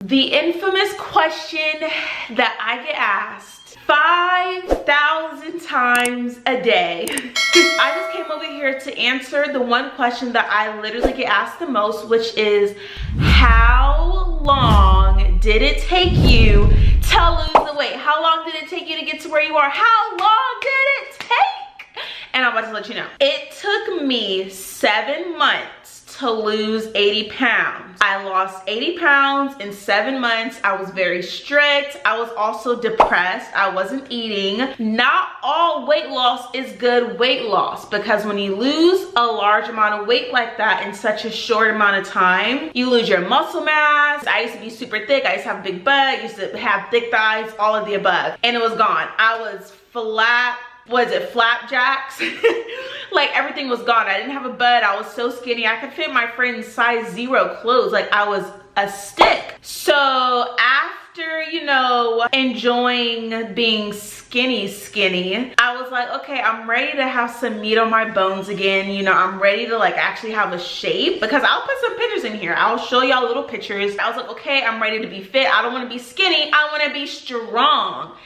The infamous question that I get asked 5,000 times a day. I just came over here to answer the one question that I literally get asked the most, which is, how long did it take you to lose the weight? How long did it take you to get to where you are? How long did it take? And I'm about to let you know. It took me 7 months to lose 80 pounds. I lost 80 pounds in 7 months. I was very strict. I was also depressed. I wasn't eating. Not all weight loss is good weight loss, because when you lose a large amount of weight like that in such a short amount of time, you lose your muscle mass. I used to be super thick. I used to have a big butt. I used to have thick thighs, all of the above. And it was gone. I was flat. Was it flapjacks? Like everything was gone. I didn't have a butt. I was so skinny. I could fit my friend's size 0 clothes. Like I was a stick. So after, you know, enjoying being skinny, I was like, okay, I'm ready to have some meat on my bones again. You know, I'm ready to like actually have a shape, because I'll put some pictures in here. I'll show y'all little pictures. I was like, okay, I'm ready to be fit. I don't want to be skinny. I want to be strong.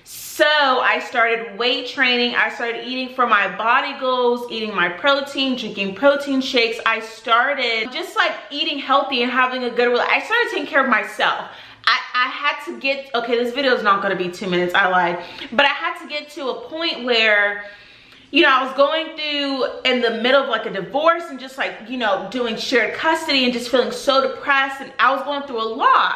So I started weight training. I started eating for my body goals, eating my protein, drinking protein shakes. I started just like eating healthy and having a good relationship. I started taking care of myself. I had to get, okay, this video is not going to be 2 minutes, I lied. But I had to get to a point where, you know, I was going through in the middle of like a divorce and just like, you know, doing shared custody and just feeling so depressed, and I was going through a lot.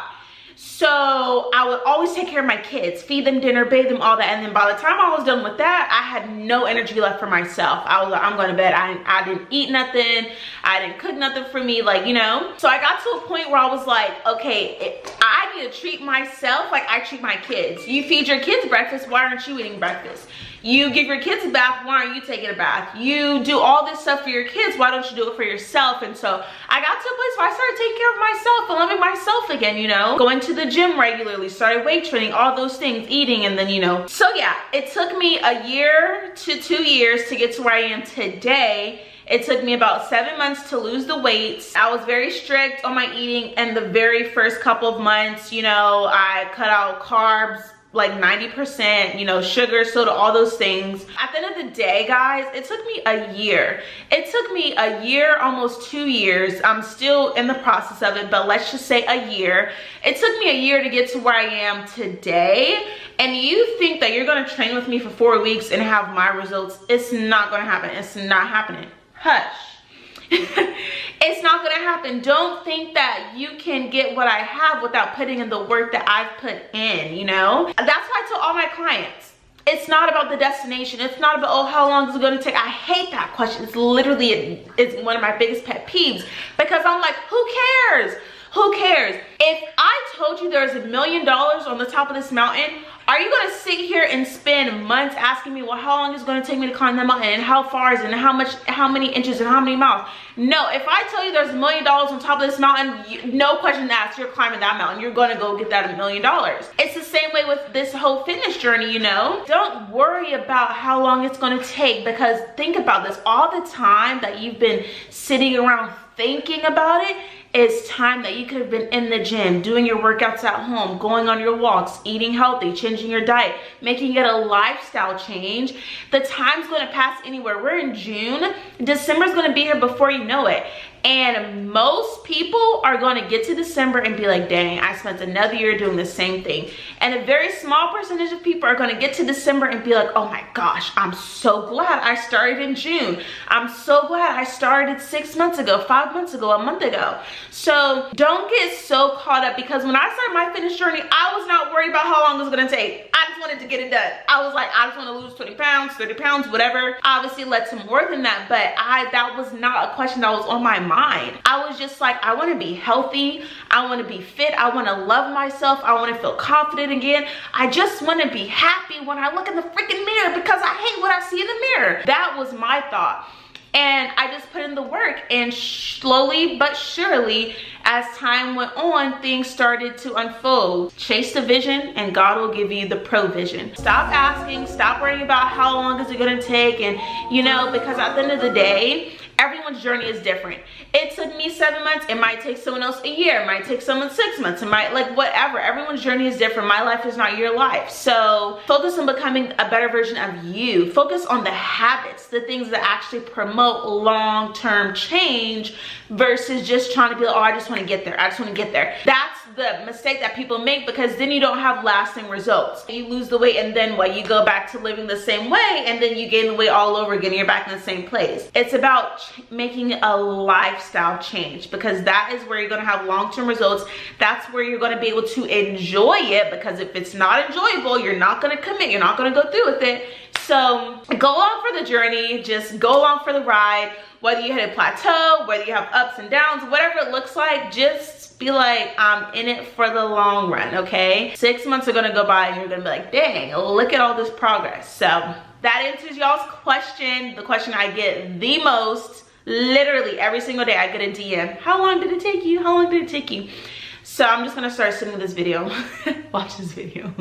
So I would always take care of my kids, feed them dinner, bathe them, all that. And then by the time I was done with that, I had no energy left for myself. I was like, I'm going to bed. I didn't eat nothing. I didn't cook nothing for me, like, you know. So I got to a point where I was like, okay, I need to treat myself like I treat my kids. You feed your kids breakfast, why aren't you eating breakfast? You give your kids a bath, why aren't you taking a bath? You do all this stuff for your kids, why don't you do it for yourself? And so I got to a place where I started taking care of myself and loving myself again, you know. Going to the gym regularly, started weight training, all those things, eating, and then, you know. So yeah, it took me a year to 2 years to get to where I am today. It took me about 7 months to lose the weight. I was very strict on my eating in the very first couple of months. You know, I cut out carbs like 90%, you know, sugar, soda, all those things. At the end of the day, guys, it took me a year. It took me a year, almost 2 years. I'm still in the process of it, but let's just say a year. It took me a year to get to where I am today. And you think that you're gonna train with me for 4 weeks and have my results? It's not gonna happen. It's not happening. Hush. It's not gonna happen. Don't think that you can get what I have without putting in the work that I've put in, you know? That's why I tell all my clients, it's not about the destination. It's not about, oh, how long is it gonna take? I hate that question. It's literally, it's one of my biggest pet peeves, because I'm like, who cares? Who cares? If I told you there's $1 million on the top of this mountain, are you gonna sit here and spend months asking me, well, how long is it gonna take me to climb that mountain, and how far is it, and how many inches, and how many miles? No, if I tell you there's $1 million on top of this mountain, no question asked, you're climbing that mountain. You're gonna go get that $1 million. It's the same way with this whole fitness journey, you know? Don't worry about how long it's gonna take, because think about this, all the time that you've been sitting around thinking about it, it's time that you could have been in the gym, doing your workouts at home, going on your walks, eating healthy, changing your diet, making it a lifestyle change. The time's gonna pass anywhere. We're in June. December's gonna be here before you know it. And most people are going to get to December and be like, dang, I spent another year doing the same thing. And a very small percentage of people are going to get to December and be like, oh my gosh, I'm so glad I started in June. I'm so glad I started 6 months ago, 5 months ago, a month ago. So don't get so caught up, because when I started my fitness journey, I was not worried about how long it was going to take. I just wanted to get it done. I was like, I just want to lose 20 pounds, 30 pounds, whatever. Obviously, it led to more than that, but that was not a question that was on my mind. I was just like, I want to be healthy, I want to be fit, I want to love myself, I want to feel confident again. I just want to be happy when I look in the freaking mirror, because I hate what I see in the mirror. That was my thought. And I just put in the work, and slowly but surely, as time went on, things started to unfold. Chase the vision and God will give you the provision. Stop asking, stop worrying about how long is it gonna take, and you know, because at the end of the day, Everyone's journey is different. It took me 7 months. It might take someone else a year. It might take someone 6 months. It might, like, whatever. Everyone's journey is different. My life is not your life. So focus on becoming a better version of you. Focus on the habits, the things that actually promote long-term change versus just trying to be like, oh, I just want to get there. I just want to get there. That's the mistake that people make, because then you don't have lasting results. You lose the weight, and then what? You go back to living the same way, and then you gain the weight all over again. You're back in the same place. It's about making a lifestyle change, because that is where you're going to have long-term results. That's where you're going to be able to enjoy it, because if it's not enjoyable, you're not going to commit. You're not going to go through with it. So go along for the journey. Just go along for the ride. Whether you hit a plateau, whether you have ups and downs, whatever it looks like, just be like, I'm in it for the long run, okay? 6 months are gonna go by and you're gonna be like, dang, look at all this progress. So that answers y'all's question, the question I get the most. Literally every single day I get a DM. How long did it take you? How long did it take you? So I'm just gonna start sending this video. Watch this video.